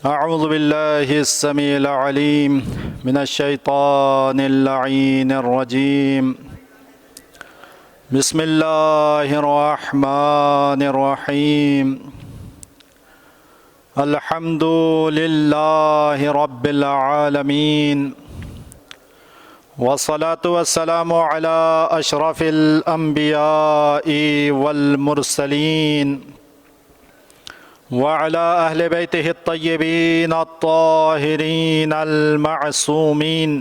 أعوذ بالله السميع العليم من الشيطان اللعين الرجيم. بسم الله الرحمن الرحيم. الحمد لله رب العالمين، والصلاة والسلام على أشرف الأنبياء والمرسلين وعلى أهل بيته الطيبين الطاهرين المعصومين،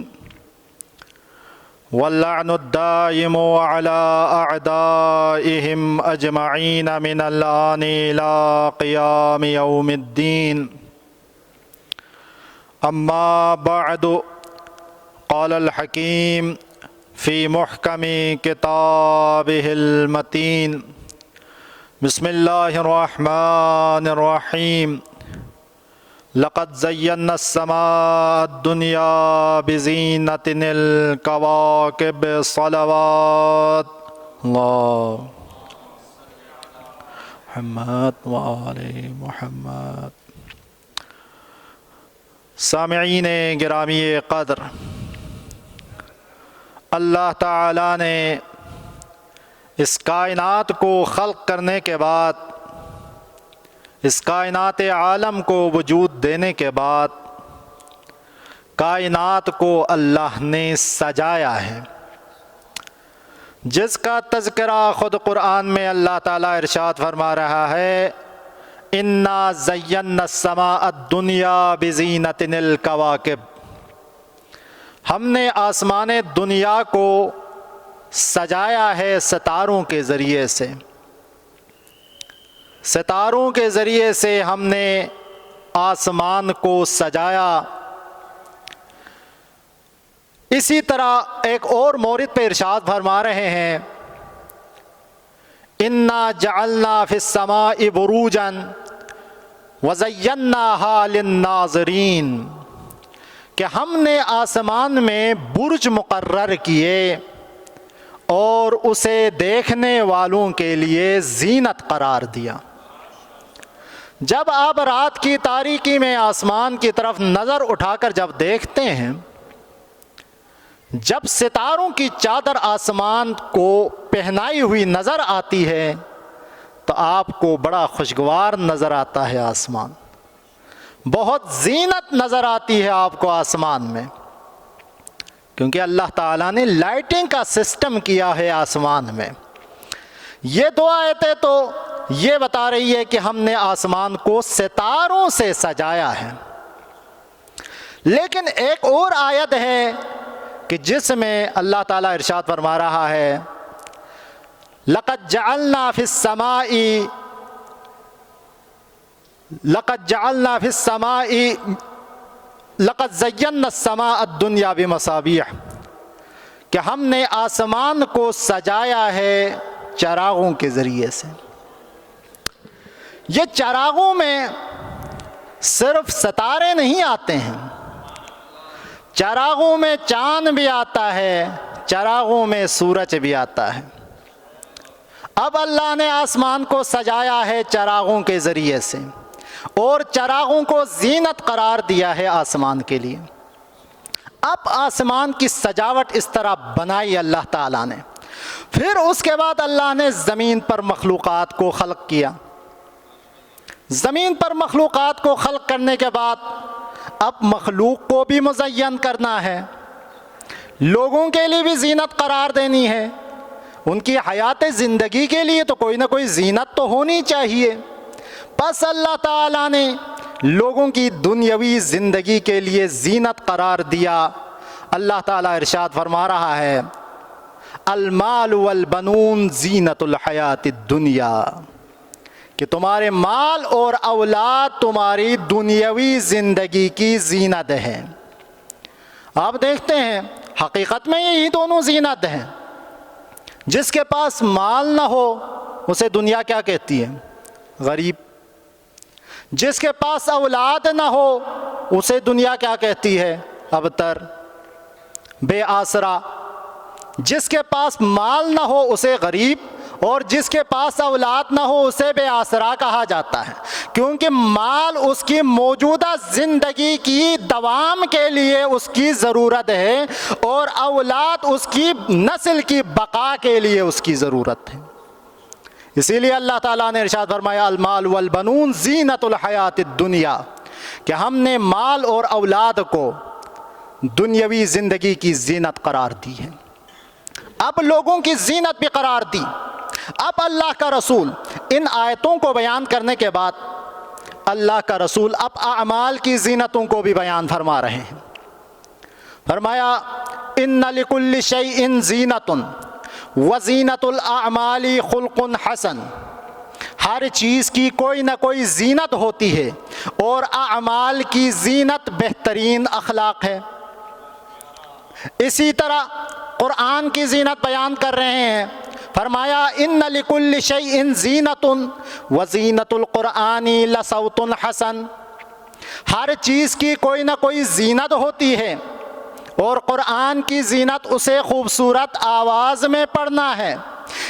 واللعن الدائم على أعدائهم أجمعين من الآن إلى قيام يوم الدين. أما بعد، قال الحكيم في محكم كتابه المتين. بسم الله الرحمن الرحيم. لقد زينا السماء الدنيا بزينة الكواكب. صلوات الله محمد وآل محمد. سامعین گرامی قدر، اللہ تعالیٰ نے اس کائنات کو خلق کرنے کے بعد، اس کائنات عالم کو وجود دینے کے بعد، کائنات کو اللہ نے سجایا ہے، جس کا تذکرہ خود قرآن میں اللہ تعالیٰ ارشاد فرما رہا ہے، اِنَّا زَيَّنَّا السَّمَاءَ الدُّنْيَا بِزِينَةٍ الْكَوَاكِبِ. ہم نے آسمان دنیا کو سجایا ہے ستاروں کے ذریعے سے. ستاروں کے ذریعے سے ہم نے آسمان کو سجایا. اسی طرح ایک اور مورد پہ ارشاد فرما رہے ہیں، اِنَّا جَعَلْنَا فِي السَّمَاءِ بُرُوجًا وَزَيَّنَّاهَا لِلنَّاظِرِينَ، کہ ہم نے آسمان میں برج مقرر کیے اور اسے دیکھنے والوں کے لیے زینت قرار دیا. جب آپ رات کی تاریکی میں آسمان کی طرف نظر اٹھا کر جب دیکھتے ہیں، جب ستاروں کی چادر آسمان کو پہنائی ہوئی نظر آتی ہے تو آپ کو بڑا خوشگوار نظر آتا ہے. آسمان بہت زینت نظر آتی ہے آپ کو آسمان میں، کیونکہ اللہ تعالیٰ نے لائٹنگ کا سسٹم کیا ہے آسمان میں. یہ دو آیتیں تو یہ بتا رہی ہے کہ ہم نے آسمان کو ستاروں سے سجایا ہے. لیکن ایک اور آیت ہے کہ جس میں اللہ تعالیٰ ارشاد فرما رہا ہے، لَقَدْ جَعَلْنَا فِي السَّمَاءِ لَقَدْ زَيَّنَّا السَّمَاءَ الدُّنْيَا بِمَصَابِيحَ، کہ ہم نے آسمان کو سجایا ہے چراغوں کے ذریعے سے. یہ چراغوں میں صرف ستارے نہیں آتے ہیں، چراغوں میں چاند بھی آتا ہے، چراغوں میں سورج بھی آتا ہے. اب اللہ نے آسمان کو سجایا ہے چراغوں کے ذریعے سے، اور چراغوں کو زینت قرار دیا ہے آسمان کے لیے. اب آسمان کی سجاوٹ اس طرح بنائی اللہ تعالیٰ نے. پھر اس کے بعد اللہ نے زمین پر مخلوقات کو خلق کیا. زمین پر مخلوقات کو خلق کرنے کے بعد اب مخلوق کو بھی مزین کرنا ہے، لوگوں کے لیے بھی زینت قرار دینی ہے. ان کی حیات زندگی کے لیے تو کوئی نہ کوئی زینت تو ہونی چاہیے. بس اللہ تعالیٰ نے لوگوں کی دنیاوی زندگی کے لیے زینت قرار دیا. اللہ تعالیٰ ارشاد فرما رہا ہے، المال والبنون زینت الحیات الدنیا، کہ تمہارے مال اور اولاد تمہاری دنیاوی زندگی کی زینت ہے. آپ دیکھتے ہیں حقیقت میں یہی دونوں زینت ہیں. جس کے پاس مال نہ ہو اسے دنیا کیا کہتی ہے؟ غریب. جس کے پاس اولاد نہ ہو اسے دنیا کیا کہتی ہے؟ ابتر، بے آسرا. جس کے پاس مال نہ ہو اسے غریب، اور جس کے پاس اولاد نہ ہو اسے بے آسرا کہا جاتا ہے، کیونکہ مال اس کی موجودہ زندگی کی دوام کے لیے اس کی ضرورت ہے، اور اولاد اس کی نسل کی بقا کے لیے اس کی ضرورت ہے۔ اسی لیے اللہ تعالیٰ نے ارشاد فرمایا المال والبنون زینت الحیات الدنیا، کہ ہم نے مال اور اولاد کو دنیاوی زندگی کی زینت قرار دی ہے۔ اب لوگوں کی زینت بھی قرار دی۔ اب اللہ کا رسول ان آیتوں کو بیان کرنے کے بعد اللہ کا رسول اب اعمال کی زینتوں کو بھی بیان فرما رہے ہیں۔ فرمایا ان لکل شیء زینۃ وزینۃ الاعمال خلق حسن، ہر چیز کی کوئی نہ کوئی زینت ہوتی ہے اور اعمال کی زینت بہترین اخلاق ہے۔ اسی طرح قرآن کی زینت بیان کر رہے ہیں، فرمایا ان لکل شیء زینۃ وزینۃ القرآن لصوت حسن، ہر چیز کی کوئی نہ کوئی زینت ہوتی ہے اور قرآن کی زینت اسے خوبصورت آواز میں پڑھنا ہے۔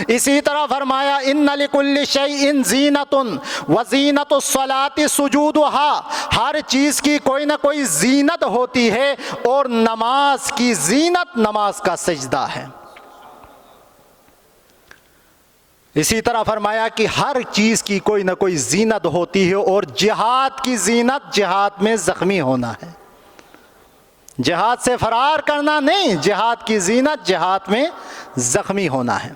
اسی طرح فرمایا ان لکل شیء زینۃ وزینۃ الصلاۃ سجودها، ہر چیز کی کوئی نہ کوئی زینت ہوتی ہے اور نماز کی زینت نماز کا سجدہ ہے۔ اسی طرح فرمایا کہ ہر چیز کی کوئی نہ کوئی زینت ہوتی ہے اور جہاد کی زینت جہاد میں زخمی ہونا ہے، جہاد سے فرار کرنا نہیں، جہاد کی زینت جہاد میں زخمی ہونا ہے۔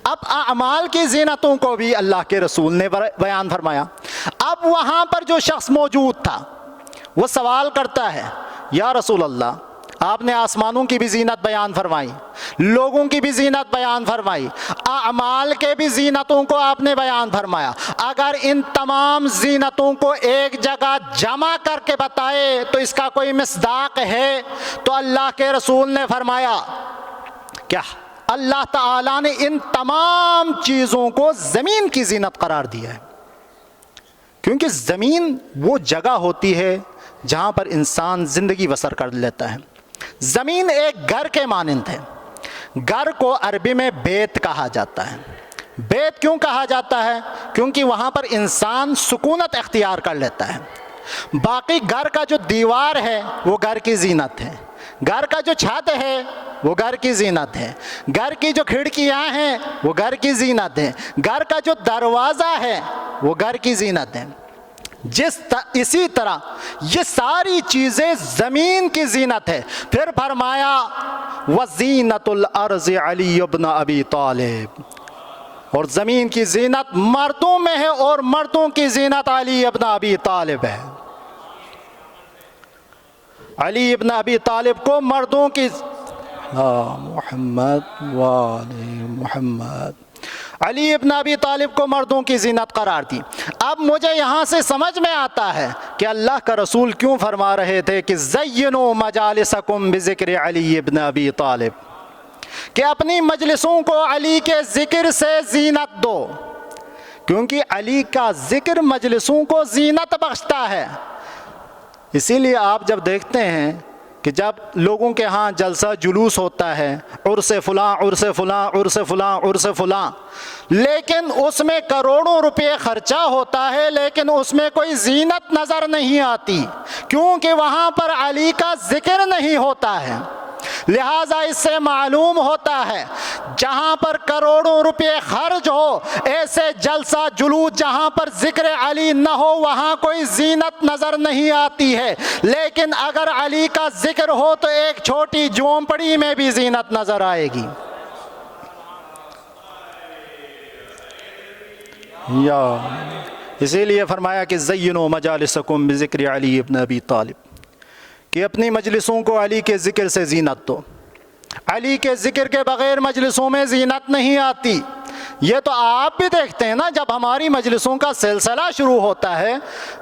اب اعمال کی زینتوں کو بھی اللہ کے رسول نے بیان فرمایا۔ اب وہاں پر جو شخص موجود تھا وہ سوال کرتا ہے، یا رسول اللہ آپ نے آسمانوں کی بھی زینت بیان فرمائی، لوگوں کی بھی زینت بیان فرمائی، اعمال کے بھی زینتوں کو آپ نے بیان فرمایا، اگر ان تمام زینتوں کو ایک جگہ جمع کر کے بتائے تو اس کا کوئی مصداق ہے؟ تو اللہ کے رسول نے فرمایا کیا اللہ تعالیٰ نے ان تمام چیزوں کو زمین کی زینت قرار دیا ہے، کیونکہ زمین وہ جگہ ہوتی ہے جہاں پر انسان زندگی بسر کر لیتا ہے۔ زمین ایک گھر کے مانند ہے۔ گھر کو عربی میں بیت کہا جاتا ہے۔ بیت کیوں کہا جاتا ہے؟ کیونکہ وہاں پر انسان سکونت اختیار کر لیتا ہے۔ باقی گھر کا جو دیوار ہے وہ گھر کی زینت ہے، گھر کا جو چھت ہے وہ گھر کی زینت ہے، گھر کی جو کھڑکیاں ہیں وہ گھر کی زینت ہے، گھر کا جو دروازہ ہے وہ گھر کی زینت ہے۔ اسی طرح یہ ساری چیزیں زمین کی زینت ہے۔ پھر فرمایا وزینت الارض علی ابن ابی طالب، اور زمین کی زینت مردوں میں ہے اور مردوں کی زینت علی ابن ابی طالب ہے۔ علی ابن ابی طالب کو مردوں کی محمد وآل محمد، علی ابن ابی طالب کو مردوں کی زینت قرار دی۔ اب مجھے یہاں سے سمجھ میں آتا ہے کہ اللہ کا رسول کیوں فرما رہے تھے کہ زینوا مجالسکم بذکر علی ابن ابی طالب، کہ اپنی مجلسوں کو علی کے ذکر سے زینت دو، کیونکہ علی کا ذکر مجلسوں کو زینت بخشتا ہے۔ اسی لیے آپ جب دیکھتے ہیں کہ جب لوگوں کے ہاں جلسہ جلوس ہوتا ہے، عرس فلاں عرس فلاں عرس فلاں عرس فلاں، لیکن اس میں کروڑوں روپے خرچہ ہوتا ہے لیکن اس میں کوئی زینت نظر نہیں آتی، کیونکہ وہاں پر علی کا ذکر نہیں ہوتا ہے۔ لہٰذا اس سے معلوم ہوتا ہے جہاں پر کروڑوں روپے خرچ ہو، ایسے جلسہ جلوس جہاں پر ذکر علی نہ ہو وہاں کوئی زینت نظر نہیں آتی ہے، لیکن اگر علی کا ذکر ہو تو ایک چھوٹی جھونپڑی میں بھی زینت نظر آئے گی۔ اسی لیے فرمایا کہ زینوا مجالسکم بذکر علی ابن ابی طالب، کہ اپنی مجلسوں کو علی کے ذکر سے زینت دو۔ علی کے ذکر کے بغیر مجلسوں میں زینت نہیں آتی۔ یہ تو آپ بھی دیکھتے ہیں نا، جب ہماری مجلسوں کا سلسلہ شروع ہوتا ہے،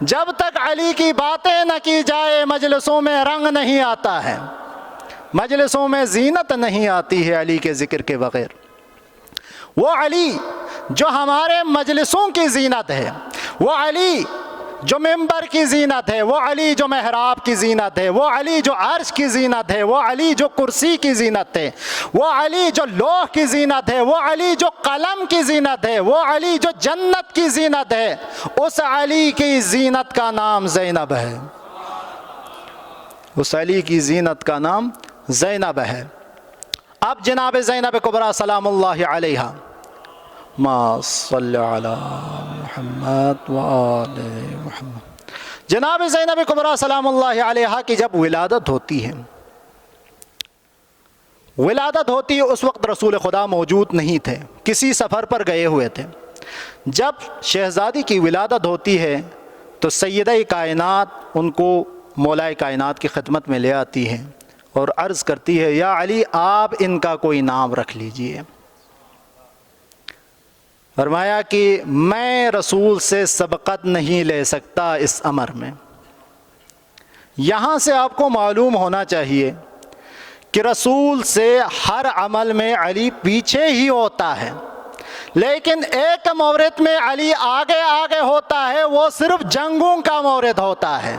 جب تک علی کی باتیں نہ کی جائے مجلسوں میں رنگ نہیں آتا ہے، مجلسوں میں زینت نہیں آتی ہے علی کے ذکر کے بغیر۔ وہ علی جو ہمارے مجلسوں کی زینت ہے، وہ علی جو ممبر کی زینت ہے، وہ علی جو محراب کی زینت ہے، وہ علی جو عرش کی زینت ہے، وہ علی جو کرسی کی زینت ہے، وہ علی جو لوح کی زینت ہے، وہ علی جو قلم کی زینت ہے، وہ علی جو جنت کی زینت ہے، اس علی کی زینت کا نام زینب ہے، اس علی کی زینت کا نام زینب ہے۔ اب جناب زینب کبریٰ سلام اللہ علیہا، ما صلی علی محمد وآل محمد، جناب زینب کبریٰ سلام اللہ علیہا کی جب ولادت ہوتی ہے، اس وقت رسول خدا موجود نہیں تھے، کسی سفر پر گئے ہوئے تھے۔ جب شہزادی کی ولادت ہوتی ہے تو سیدہ کائنات ان کو مولا کائنات کی خدمت میں لے آتی ہے اور عرض کرتی ہے، یا علی آپ ان کا کوئی نام رکھ لیجئے۔ فرمایا کہ میں رسول سے سبقت نہیں لے سکتا اس امر میں۔ یہاں سے آپ کو معلوم ہونا چاہیے کہ رسول سے ہر عمل میں علی پیچھے ہی ہوتا ہے، لیکن ایک مورد میں علی آگے آگے ہوتا ہے، وہ صرف جنگوں کا مورد ہوتا ہے۔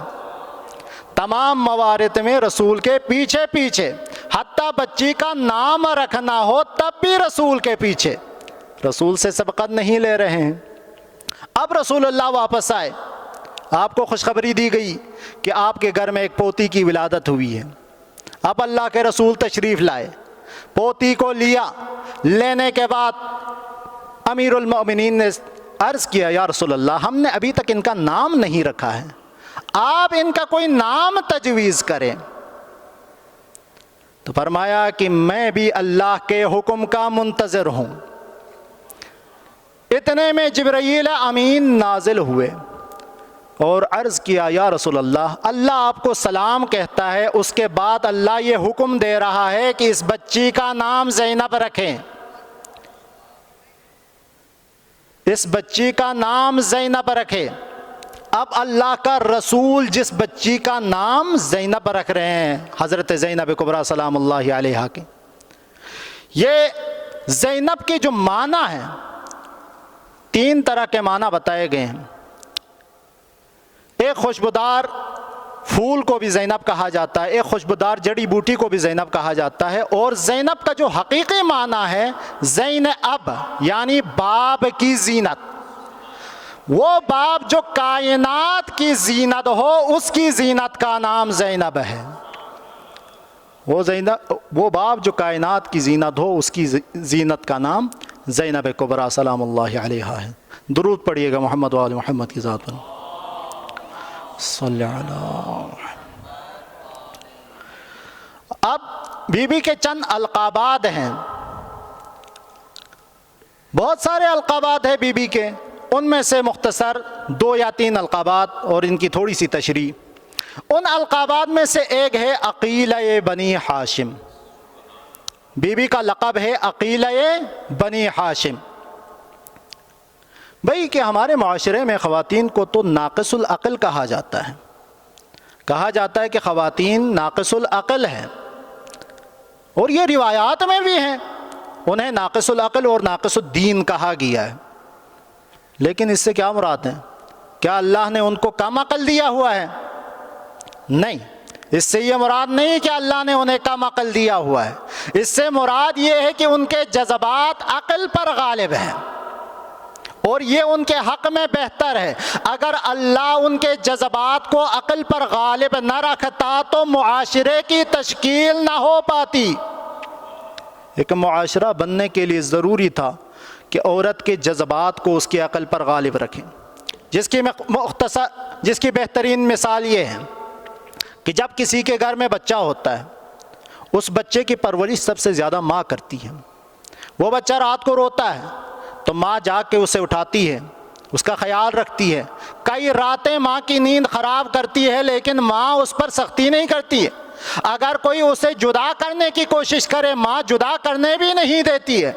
تمام موارد میں رسول کے پیچھے پیچھے، حتیٰ بچی کا نام رکھنا ہو تب بھی رسول کے پیچھے، رسول سے سبقت نہیں لے رہے ہیں۔ اب رسول اللہ واپس آئے، آپ کو خوشخبری دی گئی کہ آپ کے گھر میں ایک پوتی کی ولادت ہوئی ہے۔ اب اللہ کے رسول تشریف لائے، پوتی کو لیا، لینے کے بعد امیر المؤمنین نے عرض کیا، یا رسول اللہ ہم نے ابھی تک ان کا نام نہیں رکھا ہے، آپ ان کا کوئی نام تجویز کریں۔ تو فرمایا کہ میں بھی اللہ کے حکم کا منتظر ہوں۔ اتنے میں جبرائیل امین نازل ہوئے اور عرض کیا، یا رسول اللہ اللہ آپ کو سلام کہتا ہے، اس کے بعد اللہ یہ حکم دے رہا ہے کہ اس بچی کا نام زینب رکھیں، اس بچی کا نام زینب رکھیں۔ اب اللہ کا رسول جس بچی کا نام زینب رکھ رہے ہیں، حضرت زینب کبریٰ سلام اللہ علیہا کی، یہ زینب کی جو معنی ہے، 3 طرح کے معنی بتائے گئے ہیں۔ ایک خوشبودار پھول کو بھی زینب کہا جاتا ہے، ایک خوشبودار جڑی بوٹی کو بھی زینب کہا جاتا ہے، اور زینب کا جو حقیقی معنی ہے زین اب، یعنی باب کی زینت، وہ باب جو کائنات کی زینت ہو اس کی زینت کا نام زینب ہے۔ وہ باب جو کائنات کی زینت ہو اس کی زینت کا نام زینب کبریٰ سلام اللہ علیہا ہے۔ درود پڑھیے گا محمد و آل محمد کی ذات پر، صلی اللہ۔ اب بی بی کے چند القابات ہیں، بہت سارے القابات ہیں بی بی کے، ان میں سے مختصر 2 یا 3 القابات اور ان کی تھوڑی سی تشریح۔ ان القابات میں سے ایک ہے عقیلہ بنی ہاشم، بی بی کا لقب ہے عقیلہ بنی ہاشم۔ بھئی کہ ہمارے معاشرے میں خواتین کو تو ناقص العقل کہا جاتا ہے، کہا جاتا ہے کہ خواتین ناقص العقل ہیں، اور یہ روایات میں بھی ہیں، انہیں ناقص العقل اور ناقص الدین کہا گیا ہے۔ لیکن اس سے کیا مراد ہے؟ کیا اللہ نے ان کو کم عقل دیا ہوا ہے؟ نہیں، اس سے یہ مراد نہیں کہ اللہ نے انہیں کم عقل دیا ہوا ہے، اس سے مراد یہ ہے کہ ان کے جذبات عقل پر غالب ہیں، اور یہ ان کے حق میں بہتر ہے۔ اگر اللہ ان کے جذبات کو عقل پر غالب نہ رکھتا تو معاشرے کی تشکیل نہ ہو پاتی۔ ایک معاشرہ بننے کے لیے ضروری تھا کہ عورت کے جذبات کو اس کی عقل پر غالب رکھیں، جس کی بہترین مثال یہ ہے کہ جب کسی کے گھر میں بچہ ہوتا ہے، اس بچے کی پرورش سب سے زیادہ ماں کرتی ہے۔ وہ بچہ رات کو روتا ہے تو ماں جاگ کے اسے اٹھاتی ہے، اس کا خیال رکھتی ہے، کئی راتیں ماں کی نیند خراب کرتی ہے لیکن ماں اس پر سختی نہیں کرتی ہے۔ اگر کوئی اسے جدا کرنے کی کوشش کرے، ماں جدا کرنے بھی نہیں دیتی ہے۔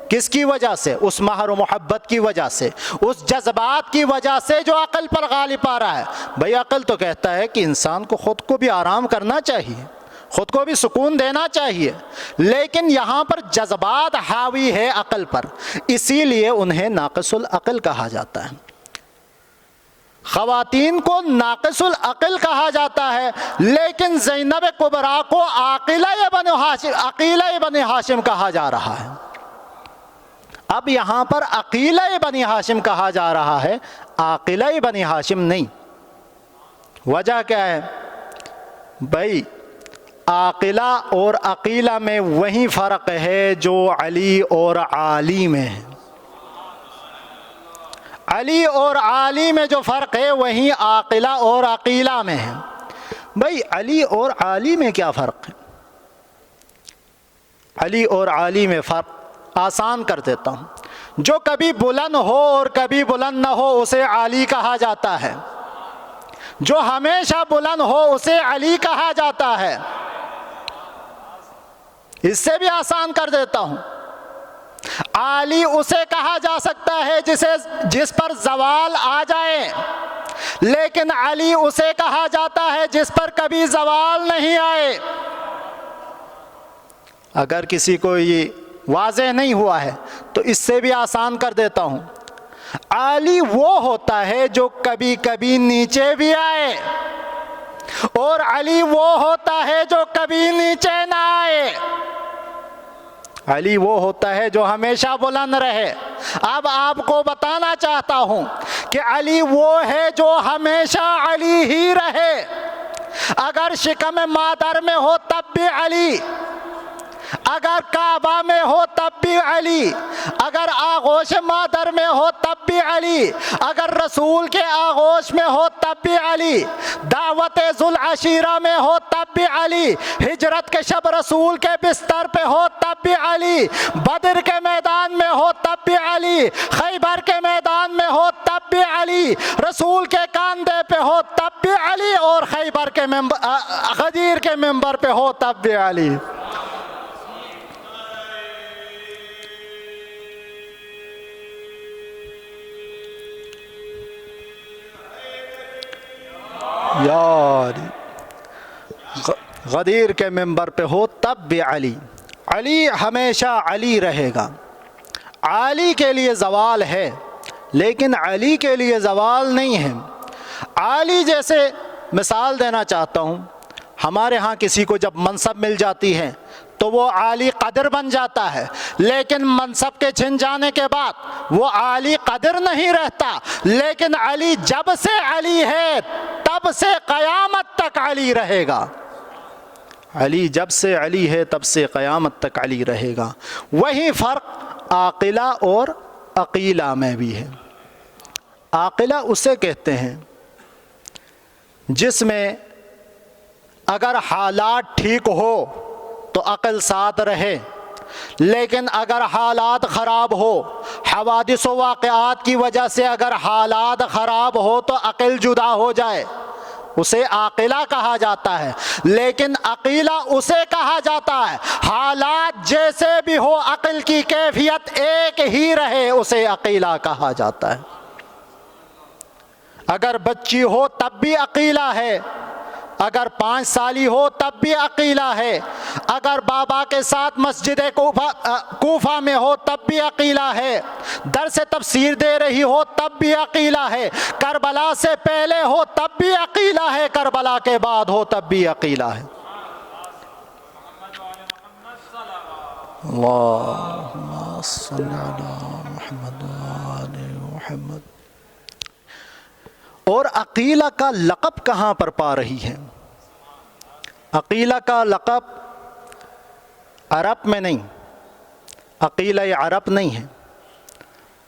کس کی وجہ سے؟ اس مہر و محبت کی وجہ سے، اس جذبات کی وجہ سے جو عقل پر غالب آ رہا ہے۔ بھئی عقل تو کہتا ہے کہ انسان کو خود کو بھی آرام کرنا چاہیے، خود کو بھی سکون دینا چاہیے، لیکن یہاں پر جذبات حاوی ہے عقل پر، اسی لیے انہیں ناقص العقل کہا جاتا ہے۔ خواتین کو ناقص العقل کہا جاتا ہے، لیکن زینب کبریٰ کو عقیلہ بنی ہاشم کہا جا رہا ہے۔ اب یہاں پر عقیلہ بنی ہاشم کہا جا رہا ہے، عاقلہ بنی ہاشم نہیں۔ وجہ کیا ہے بھائی؟ عاقلہ اور عقیلہ میں وہی فرق ہے جو علی اور عالی میں ہے۔ علی اور عالی میں جو فرق ہے وہی عاقلہ اور عقیلہ میں ہے۔ بھائی علی اور عالی میں کیا فرق ہے؟ علی اور عالی میں فرق آسان کر دیتا ہوں۔ جو کبھی بلند ہو اور کبھی بلند نہ ہو اسے عالی کہا جاتا ہے، جو ہمیشہ بلند ہو اسے علی کہا جاتا ہے۔ اس سے بھی آسان کر دیتا ہوں، عالی اسے کہا جا سکتا ہے جس پر زوال آ جائے، لیکن علی اسے کہا جاتا ہے جس پر کبھی زوال نہیں آئے۔ اگر کسی کو یہ واضح نہیں ہوا ہے تو اس سے بھی آسان کر دیتا ہوں۔ عالی وہ ہوتا ہے جو کبھی کبھی نیچے بھی آئے، اور علی وہ ہوتا ہے جو کبھی نیچے نہ آئے۔ علی وہ ہوتا ہے جو ہمیشہ بلند رہے۔ اب آپ کو بتانا چاہتا ہوں کہ علی وہ ہے جو ہمیشہ علی ہی رہے۔ اگر شکم مادر میں ہو تب بھی علی، اگر کعبہ میں ہو تب بھی علی، اگر آغوش مادر میں ہو تب بھی علی، اگر رسول کے آغوش میں ہو تب بھی علی، دعوت ذوالعشیرہ میں ہو تب بھی علی، ہجرت کے شب رسول کے بستر پہ ہو تب بھی علی، بدر کے میدان میں ہو تب بھی علی، خیبر کے میدان میں ہو تب بھی علی، رسول کے کاندھے پہ ہو تب بھی علی، اور خیبر کے غدیر کے منبر پہ ہو تب بھی علی۔ یار غدیر کے منبر پہ ہو تب بھی علی۔ علی ہمیشہ علی رہے گا۔ علی کے لیے زوال ہے لیکن علی کے لیے زوال نہیں ہے۔ علی جیسے مثال دینا چاہتا ہوں، ہمارے ہاں کسی کو جب منصب مل جاتی ہے تو وہ عالی قدر بن جاتا ہے، لیکن منصب کے چھن جانے کے بعد وہ عالی قدر نہیں رہتا۔ لیکن علی جب سے علی ہے تب سے قیامت تک علی رہے گا۔ علی جب سے علی ہے تب سے قیامت تک علی رہے گا۔ وہی فرق عاقلہ اور عقیلہ میں بھی ہے۔ عاقلہ اسے کہتے ہیں جس میں اگر حالات ٹھیک ہو تو عقل ساتھ رہے، لیکن اگر حالات خراب ہو، حوادث و واقعات کی وجہ سے اگر حالات خراب ہو تو عقل جدا ہو جائے، اسے عاقلہ کہا جاتا ہے۔ لیکن عقیلہ اسے کہا جاتا ہے حالات جیسے بھی ہو عقل کی کیفیت ایک ہی رہے، اسے عقیلہ کہا جاتا ہے۔ اگر بچی ہو تب بھی عقیلہ ہے، اگر 5 سالی ہو تب بھی عقیلہ ہے، اگر بابا کے ساتھ مسجد کوفہ میں ہو تب بھی عقیلہ ہے، درس تفسیر دے رہی ہو تب بھی عقیلہ ہے، کربلا سے پہلے ہو تب بھی عقیلہ ہے، کربلا کے بعد ہو تب بھی عقیلہ ہے۔ اللہم صل علی محمد وآل محمد۔ اور عقیلہ کا لقب کہاں پر پا رہی ہے؟ عقیلہ کا لقب عرب میں نہیں، عقیلہ عرب نہیں ہے۔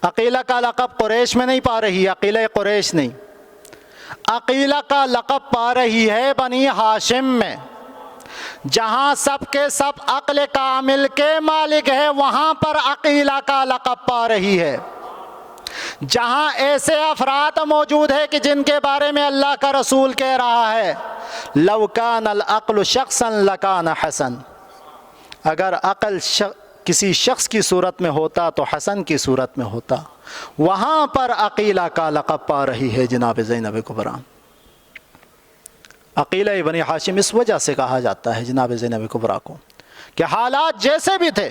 عقیلہ کا لقب قریش میں نہیں پا رہی، عقیلہ قریش نہیں۔ عقیلہ کا لقب پا رہی ہے بنی ہاشم میں، جہاں سب کے سب عقل کامل کے مالک ہے، وہاں پر عقیلہ کا لقب پا رہی ہے۔ جہاں ایسے افراد موجود ہیں کہ جن کے بارے میں اللہ کا رسول کہہ رہا ہے لو کان العقل شخصا لکان حسن، اگر عقل کسی شخص کی صورت میں ہوتا تو حسن کی صورت میں ہوتا، وہاں پر عقیلہ کا لقب پا رہی ہے جناب زینب کبریٰ۔ عقیلہ بنی ہاشم اس وجہ سے کہا جاتا ہے جناب زینب کبریٰ کو کہ حالات جیسے بھی تھے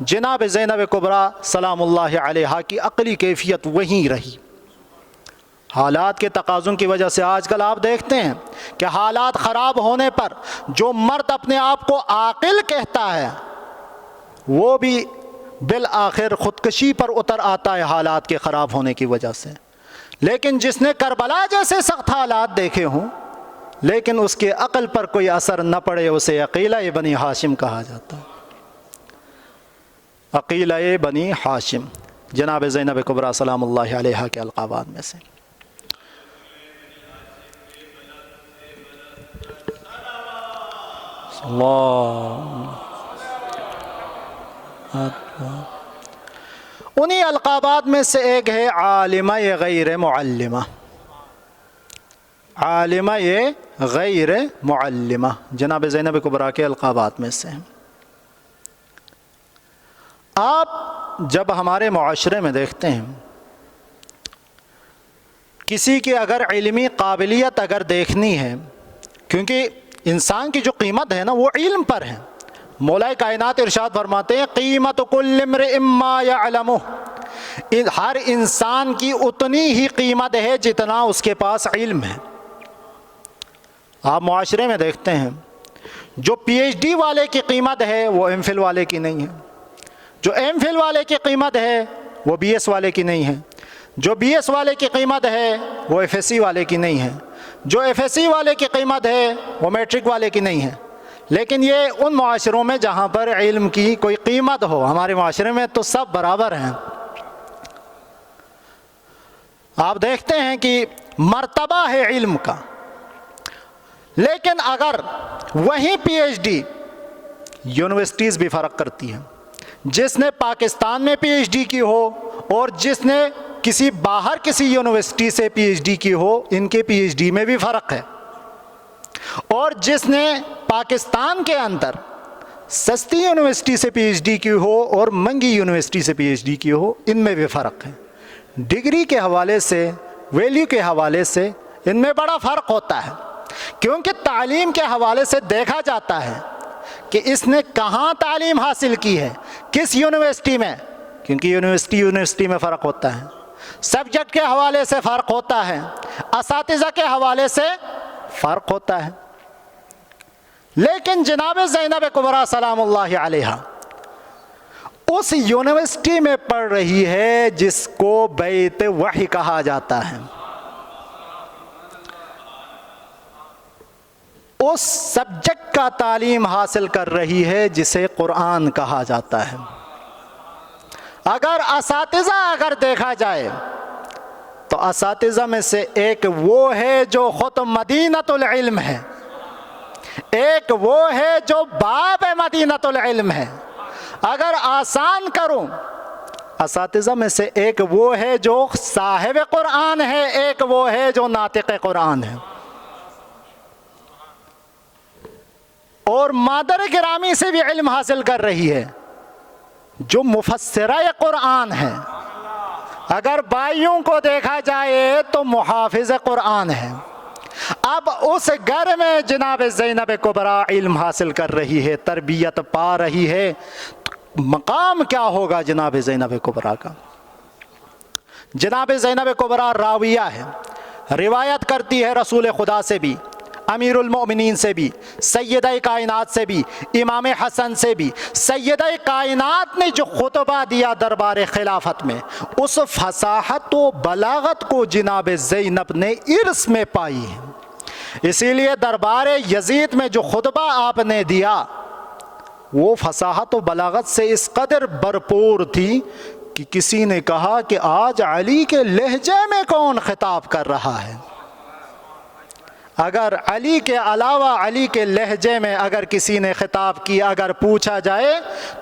جناب زینب کبریٰ سلام اللہ علیہا کی عقلی کیفیت وہیں رہی۔ حالات کے تقاضوں کی وجہ سے آج کل آپ دیکھتے ہیں کہ حالات خراب ہونے پر جو مرد اپنے آپ کو عاقل کہتا ہے وہ بھی بالآخر خودکشی پر اتر آتا ہے حالات کے خراب ہونے کی وجہ سے. لیکن جس نے کربلا جیسے سخت حالات دیکھے ہوں لیکن اس کے عقل پر کوئی اثر نہ پڑے, اسے عقیلہ بنی ہاشم کہا جاتا ہے. عقیلہ بنی ہاشم جناب زینب کبریٰ سلام اللہ علیہا کے القابات میں سے. انہی القابات میں سے ایک ہے عالمہ غیر معلمہ. عالمہ غیر معلمہ جناب زینب کبریٰ کے القابات میں سے. آپ جب ہمارے معاشرے میں دیکھتے ہیں کسی کی اگر علمی قابلیت اگر دیکھنی ہے, کیونکہ انسان کی جو قیمت ہے نا وہ علم پر ہے. مولا کائنات ارشاد فرماتے ہیں قیمت کل امرئ ما یعلمہ, ہر انسان کی اتنی ہی قیمت ہے جتنا اس کے پاس علم ہے. آپ معاشرے میں دیکھتے ہیں جو پی ایچ ڈی والے کی قیمت ہے وہ ایم فل والے کی نہیں ہے, جو ایم فل والے کی قیمت ہے وہ بی ایس والے کی نہیں ہے, جو بی ایس والے کی قیمت ہے وہ ایف ایس سی والے کی نہیں ہے, جو ایف ایس سی والے کی قیمت ہے وہ میٹرک والے کی نہیں ہے. لیکن یہ ان معاشروں میں جہاں پر علم کی کوئی قیمت ہو, ہمارے معاشرے میں تو سب برابر ہیں. آپ دیکھتے ہیں کہ مرتبہ ہے علم کا, لیکن اگر وہیں پی ایچ ڈی, یونیورسٹیز بھی فرق کرتی ہیں, جس نے پاکستان میں پی ایچ ڈی کی ہو اور جس نے کسی باہر کسی یونیورسٹی سے پی ایچ ڈی کی ہو, ان کے پی ایچ ڈی میں بھی فرق ہے. اور جس نے پاکستان کے اندر سستی یونیورسٹی سے پی ایچ ڈی کی ہو اور مہنگی یونیورسٹی سے پی ایچ ڈی کی ہو, ان میں بھی فرق ہے. ڈگری کے حوالے سے, ویلیو کے حوالے سے ان میں بڑا فرق ہوتا ہے, کیونکہ تعلیم کے حوالے سے دیکھا جاتا ہے کہ اس نے کہاں تعلیم حاصل کی ہے, کس یونیورسٹی میں, کیونکہ یونیورسٹی میں فرق ہوتا ہے. سبجیکٹ کے حوالے سے فرق ہوتا ہے, اساتذہ کے حوالے سے فرق ہوتا ہے. لیکن جناب زینب کبریٰ سلام اللہ علیہا اس یونیورسٹی میں پڑھ رہی ہے جس کو بیت وحی کہا جاتا ہے, اس سبجیکٹ کا تعلیم حاصل کر رہی ہے جسے قرآن کہا جاتا ہے. اگر اساتذہ اگر دیکھا جائے تو اساتذہ میں سے ایک وہ ہے جو خود مدینۃ العلم ہے, ایک وہ ہے جو باب مدینۃ العلم ہے. اگر آسان کروں, اساتذہ میں سے ایک وہ ہے جو صاحب قرآن ہے, ایک وہ ہے جو ناطق قرآن ہے. اور مادر گرامی سے بھی علم حاصل کر رہی ہے جو مفسرہ قرآن ہے. اگر بائیوں کو دیکھا جائے تو محافظ قرآن ہے. اب اس گھر میں جناب زینب کبریٰ علم حاصل کر رہی ہے, تربیت پا رہی ہے, مقام کیا ہوگا جناب زینب کبریٰ کا. جناب زینب کبریٰ راویہ ہے, روایت کرتی ہے رسول خدا سے بھی, امیر المؤمنین سے بھی, سیدہ کائنات سے بھی, امام حسن سے بھی. سیدہ کائنات نے جو خطبہ دیا دربار خلافت میں, اس فصاحت و بلاغت کو جناب زینب نے ارث میں پائی ہے. اسی لیے دربار یزید میں جو خطبہ آپ نے دیا وہ فصاحت و بلاغت سے اس قدر بھرپور تھی کہ کسی نے کہا کہ آج علی کے لہجے میں کون خطاب کر رہا ہے. اگر علی کے علاوہ علی کے لہجے میں اگر کسی نے خطاب کیا, اگر پوچھا جائے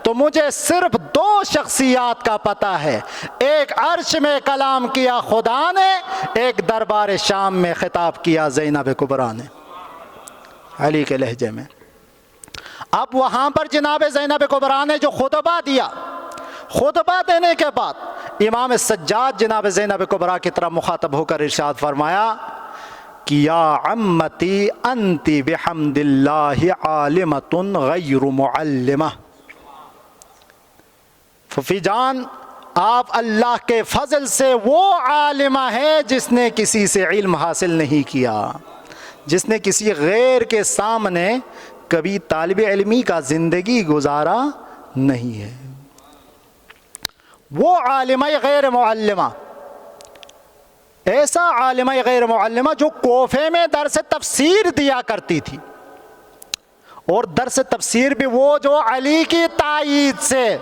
تو مجھے صرف دو شخصیات کا پتہ ہے, ایک عرش میں کلام کیا خدا نے, ایک دربار شام میں خطاب کیا زینب کبریٰ نے علی کے لہجے میں. اب وہاں پر جناب زینب کبریٰ نے جو خطبہ دیا, خطبہ دینے کے بعد امام سجاد جناب زینب کبریٰ کی طرف مخاطب ہو کر ارشاد فرمایا کہ یا عمتی انتی بحمد اللہ عالمۃ غیر معلمہ. پھوپھی جان آپ اللہ کے فضل سے وہ عالمہ ہے جس نے کسی سے علم حاصل نہیں کیا، جس نے کسی غیر کے سامنے کبھی طالب علمی کا زندگی گزارا نہیں ہے۔ وہ عالمہ غیر معلمہ، ایسا عالمہ غیر معلمہ جو کوفے میں درس تفسیر دیا کرتی تھی، اور درس تفسیر بھی وہ جو علی کی تائید سے۔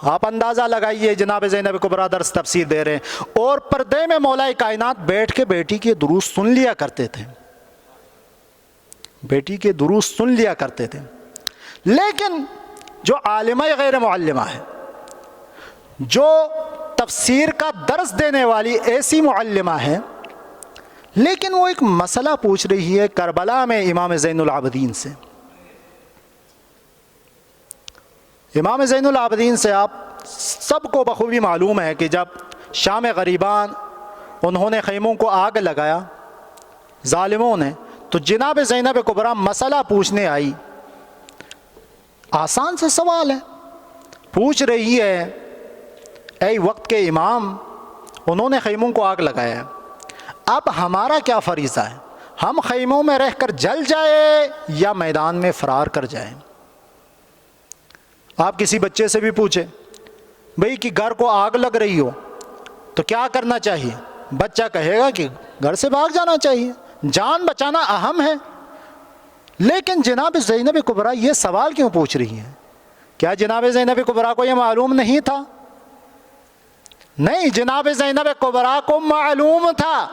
آپ اندازہ لگائیے، جناب زینب کبریٰ درس تفسیر دے رہے ہیں اور پردے میں مولا کائنات بیٹھ کے بیٹی کے دروس سن لیا کرتے تھے، بیٹی کے دروس سن لیا کرتے تھے۔ لیکن جو عالمہ غیر معلمہ ہے، جو تفسیر کا درس دینے والی ایسی معلمہ ہے، لیکن وہ ایک مسئلہ پوچھ رہی ہے کربلا میں امام زین العابدین سے۔ امام زین العابدین سے آپ سب کو بخوبی معلوم ہے کہ جب شام غریبان انہوں نے خیموں کو آگ لگایا ظالموں نے، تو جناب زینب کبریٰ مسئلہ پوچھنے آئی۔ آسان سے سوال ہے، پوچھ رہی ہے اے وقت کے امام، انہوں نے خیموں کو آگ لگایا ہے، اب ہمارا کیا فریضہ ہے؟ ہم خیموں میں رہ کر جل جائے یا میدان میں فرار کر جائیں؟ آپ کسی بچے سے بھی پوچھیں بھئی کہ گھر کو آگ لگ رہی ہو تو کیا کرنا چاہیے، بچہ کہے گا کہ گھر سے بھاگ جانا چاہیے، جان بچانا اہم ہے۔ لیکن جناب زینب کبریٰ یہ سوال کیوں پوچھ رہی ہیں؟ کیا جناب زینب کبریٰ کو یہ معلوم نہیں تھا؟ نہیں، جناب زینب کبریٰ کو معلوم تھا،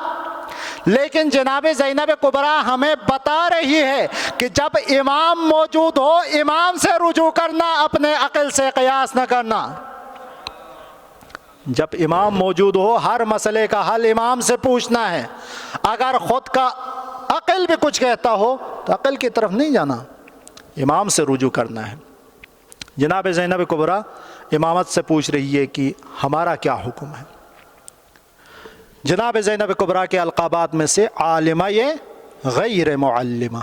لیکن جناب زینب کبریٰ ہمیں بتا رہی ہے کہ جب امام موجود ہو امام سے رجوع کرنا، اپنے عقل سے قیاس نہ کرنا۔ جب امام موجود ہو ہر مسئلے کا حل امام سے پوچھنا ہے، اگر خود کا عقل بھی کچھ کہتا ہو تو عقل کی طرف نہیں جانا، امام سے رجوع کرنا ہے۔ جناب زینب کبریٰ امامت سے پوچھ رہی ہے کہ ہمارا کیا حکم ہے۔ جناب زینب کبریٰ کے القابات میں سے عالمہ غیر معلمہ،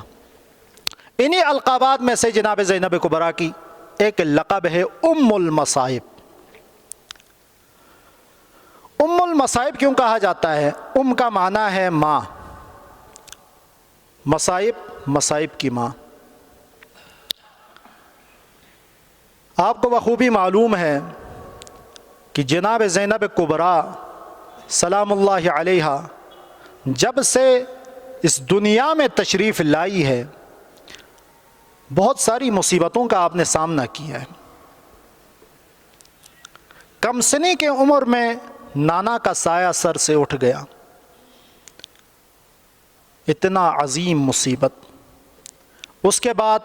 انہی القابات میں سے جناب زینب کبریٰ کی ایک لقب ہے ام المصائب۔ ام المصائب کیوں کہا جاتا ہے؟ ام کا معنی ہے ماں، مصائب مصائب کی ماں۔ آپ کو بخوبی معلوم ہے کہ جناب زینب کبریٰ سلام اللہ علیہا جب سے اس دنیا میں تشریف لائی ہے بہت ساری مصیبتوں کا آپ نے سامنا کیا ہے۔ کم سنی کے عمر میں نانا کا سایہ سر سے اٹھ گیا، اتنا عظیم مصیبت۔ اس کے بعد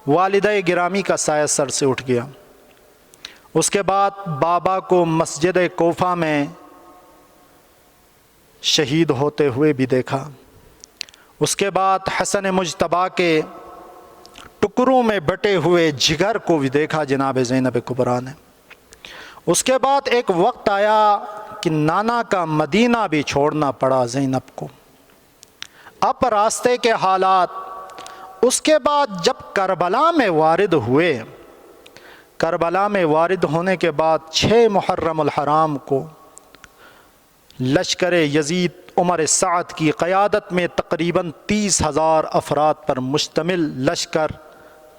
والدہ گرامی کا سایہ سر سے اٹھ گیا، اس کے بعد بابا کو مسجد کوفہ میں شہید ہوتے ہوئے بھی دیکھا، اس کے بعد حسن مجتبیٰ کے ٹکڑوں میں بٹے ہوئے جگر کو بھی دیکھا جناب زینب کبریٰ نے۔ اس کے بعد ایک وقت آیا کہ نانا کا مدینہ بھی چھوڑنا پڑا زینب کو، اب راستے کے حالات۔ اس کے بعد جب کربلا میں وارد ہوئے، کربلا میں وارد ہونے کے بعد 6 محرم الحرام کو لشکر یزید عمر سعد کی قیادت میں تقریباً 30,000 افراد پر مشتمل لشکر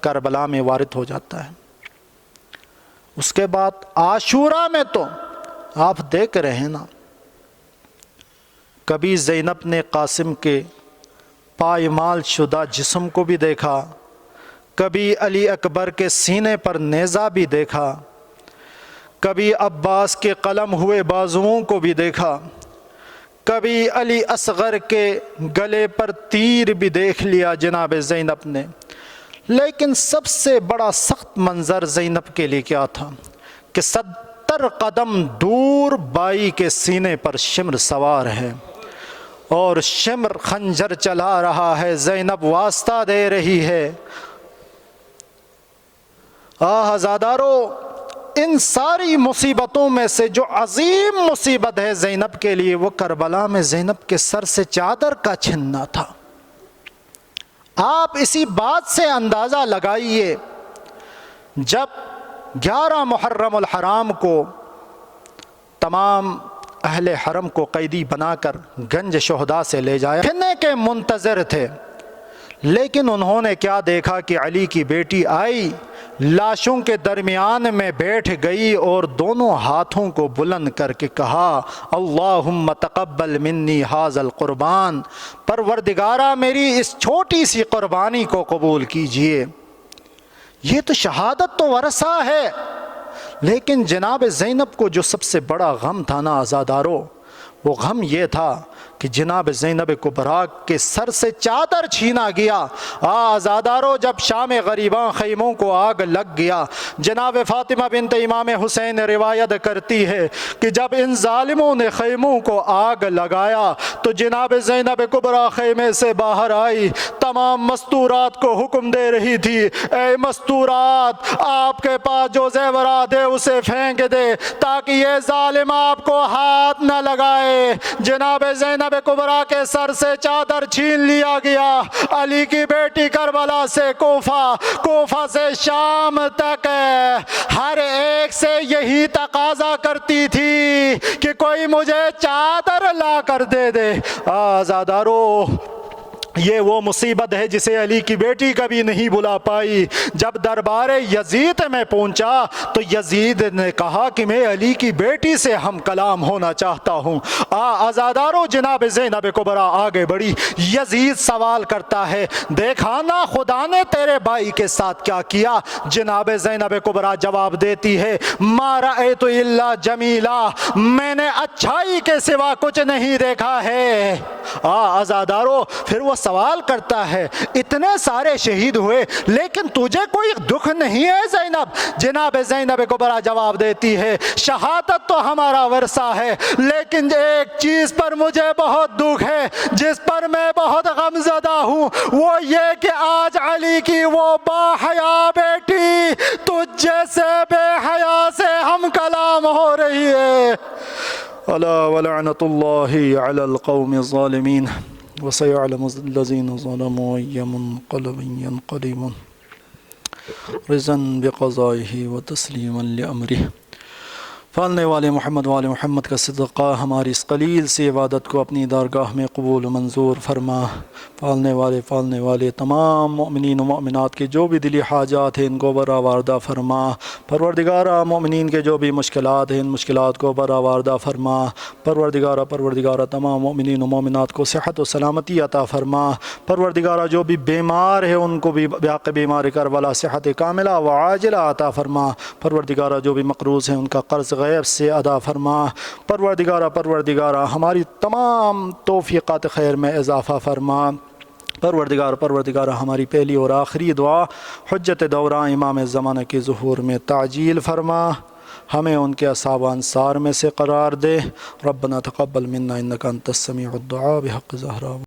کربلا میں وارد ہو جاتا ہے۔ اس کے بعد عاشورہ میں تو آپ دیکھ رہے ہیں نا، کبھی زینب نے قاسم کے پائمال شدہ جسم کو بھی دیکھا، کبھی علی اکبر کے سینے پر نیزہ بھی دیکھا، کبھی عباس کے قلم ہوئے بازوؤں کو بھی دیکھا، کبھی علی اصغر کے گلے پر تیر بھی دیکھ لیا جناب زینب نے۔ لیکن سب سے بڑا سخت منظر زینب کے لیے کیا تھا کہ 70 قدم دور بائی کے سینے پر شمر سوار ہے اور شمر خنجر چلا رہا ہے، زینب واسطہ دے رہی ہے۔ زادارو، ان ساری مصیبتوں میں سے جو عظیم مصیبت ہے زینب کے لیے، وہ کربلا میں زینب کے سر سے چادر کا چھننا تھا۔ آپ اسی بات سے اندازہ لگائیے، جب 11 محرم الحرام کو تمام اہل حرم کو قیدی بنا کر گنج شہداء سے لے جایا، کہنے کے منتظر تھے، لیکن انہوں نے کیا دیکھا کہ علی کی بیٹی آئی، لاشوں کے درمیان میں بیٹھ گئی اور دونوں ہاتھوں کو بلند کر کے کہا اللہم تقبل منی ھذا القربان، پروردگارہ میری اس چھوٹی سی قربانی کو قبول کیجئے۔ یہ تو شہادت تو ورثہ ہے، لیکن جناب زینب کو جو سب سے بڑا غم تھا نا عزادارو، وہ غم یہ تھا کہ جناب زینب کبریٰ کے سر سے چادر چھینا گیا۔ عزادارو، جب شام غریباں خیموں کو آگ لگ گیا، جناب فاطمہ بنت امام حسین روایت کرتی ہے کہ جب ان ظالموں نے خیموں کو آگ لگایا تو جناب زینب کبریٰ خیمے سے باہر آئی، تمام مستورات کو حکم دے رہی تھی، اے مستورات، آپ کے پاس جو زیورات ہے اسے پھینک دے تاکہ یہ ظالم آپ کو ہاتھ نہ لگائے۔ جناب زینب کبریٰ کے سر سے چادر چھین لیا گیا۔ علی کی بیٹی کربلا سے کوفہ سے شام تک ہر ایک سے یہی تقاضا کرتی تھی کہ کوئی مجھے چادر لا کر دے دے۔ آزادارو، یہ وہ مصیبت ہے جسے علی کی بیٹی کبھی نہیں بلا پائی۔ جب دربار یزید میں پہنچا تو یزید نے کہا کہ میں علی کی بیٹی سے ہم کلام ہونا چاہتا ہوں۔ عزادارو، جناب زینب کبریٰ آگے بڑھی، یزید سوال کرتا ہے دیکھا نا خدا نے تیرے بھائی کے ساتھ کیا کیا؟ جناب زینب کبریٰ جواب دیتی ہے ما رأیت الا جمیلا، میں نے اچھائی کے سوا کچھ نہیں دیکھا ہے۔ عزادارو، پھر وہ سوال کرتا ہے اتنے سارے شہید ہوئے لیکن تجھے کوئی دکھ نہیں ہے زینب؟ جناب زینب کبریٰ جواب دیتی ہے شہادت تو ہمارا ورثہ ہے، لیکن ایک چیز پر مجھے بہت دکھ ہے، جس پر میں بہت غمزدہ ہوں، وہ یہ کہ آج علی کی وہ با حیا بیٹی تجھ جیسے بے حیا سے ہم کلام ہو رہی ہے۔ الا ولعنۃ اللہ علی القوم الظالمین وسيعلم الذين ظلموا أي منقلب ينقلبون رضا بقضائه وتسليما لأمره۔ پالنے والے محمد والے محمد کا صدقہ ہماری اس قلیل سی عبادت کو اپنی دارگاہ میں قبول و منظور فرما۔ پالنے والے تمام مؤمنین و مؤمنات کے جو بھی دلی حاجات ہیں ان کو برآوردہ فرما۔ پروردگارہ، مومنین کے جو بھی مشکلات ہیں ان مشکلات کو برآوردہ فرما۔ پروردگارہ تمام مؤمنین و مؤمنات کو صحت و سلامتی عطا فرما۔ پروردگارہ، جو بھی بیمار ہے ان کو بھی بحق بیمار کربلا صحت کاملہ و عاجلہ عطا فرما۔ پروردگارہ، جو بھی مقروض ہیں ان کا قرض غیب سے ادا فرما۔ پروردگارہ ہماری تمام توفیقات خیر میں اضافہ فرما۔ پروردگارہ ہماری پہلی اور آخری دعا حجت دورہ امام زمانہ کے ظہور میں تعجیل فرما، ہمیں ان کے اصحاب انصار میں سے قرار دے۔ ربنا تقبل منا انک انت السمیع الدعاء بحق زہرا۔